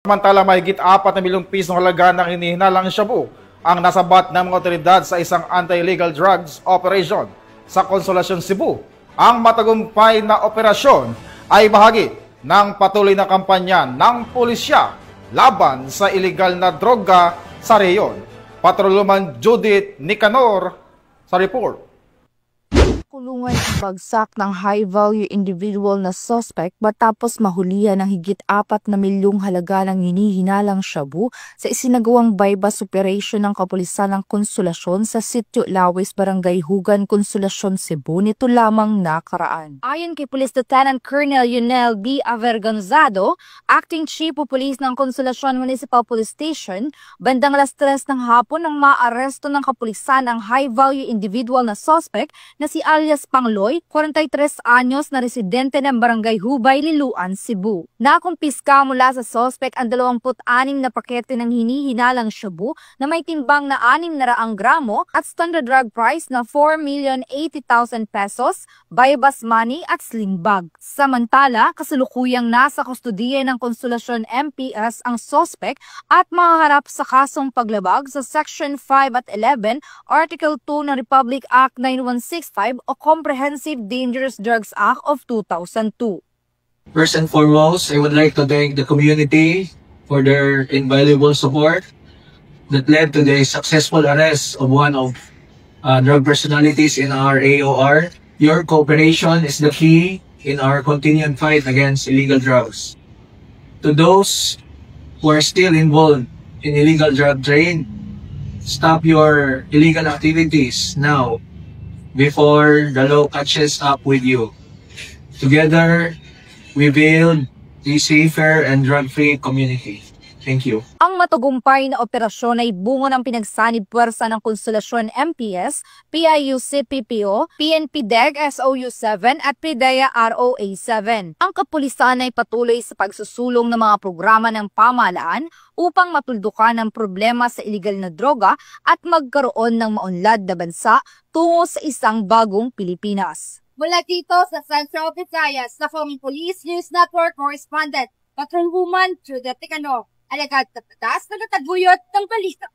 Samantala, mahigit 4 na milyong pisong halaga ng hinihinalang shabu ang nasabat ng mga otoridad sa isang anti-illegal drugs operation sa Consolacion, Cebu. Ang matagumpay na operasyon ay bahagi ng patuloy na kampanya ng pulisya laban sa illegal na droga sa reyon. Patrolman Judith Nicanor sa report. Kulungan ang bagsak ng high-value individual na suspect matapos mahulihan ng higit 4 na milyong halaga ng hinihinalang shabu sa isinagawang bypass operation ng kapulisan ng Consolacion sa Sitio Lawis, Barangay Hugan, Consolacion, Cebu nito lamang nakaraan. Ayon kay Police Lieutenant Colonel Yunel B. Avergonzado, Acting Chief of Police ng Consolacion Municipal Police Station, bandang alas 3 ng hapon nang maaresto ng kapulisan ang high-value individual na suspect na si alias Pangloy, 43 anyos na residente ng Barangay Hubay, Liloan, Cebu. Nakumpiska mula sa suspect ang 26 na pakete ng hinihinalang shabu na may timbang na 600 gramo at standard drug price na 4,080,000 pesos, bypass money at sling bag. Samantala, kasalukuyang nasa kustudiya ng Consolacion MPS ang suspect at mahaharap sa kasong paglabag sa Section 5 at 11, Article 2 ng Republic Act 9165 o Comprehensive Dangerous Drugs Act of 2002. First and foremost, I would like to thank the community for their invaluable support that led to the successful arrest of one of drug personalities in our AOR. Your cooperation is the key in our continued fight against illegal drugs. To those who are still involved in illegal drug trade, stop your illegal activities now before the law catches up with you. Together, we build a safer and drug-free community. Thank you. Ang matagumpay na operasyon ay bunga ng pinagsanib puwersa ng Consolacion MPS, PIUC-PPO, PNP-DEG SOU-7 at PDEA ROA-7. Ang kapulisan ay patuloy sa pagsusulong ng mga programa ng pamahalaan upang matuldukan ang problema sa iligal na droga at magkaroon ng maunlad na bansa tungo sa isang bagong Pilipinas. Mula dito sa Central Visayas, sa Police News Network Correspondent, Patrolwoman Judith Nicanor, alagad na patas na nataguyot ng balita.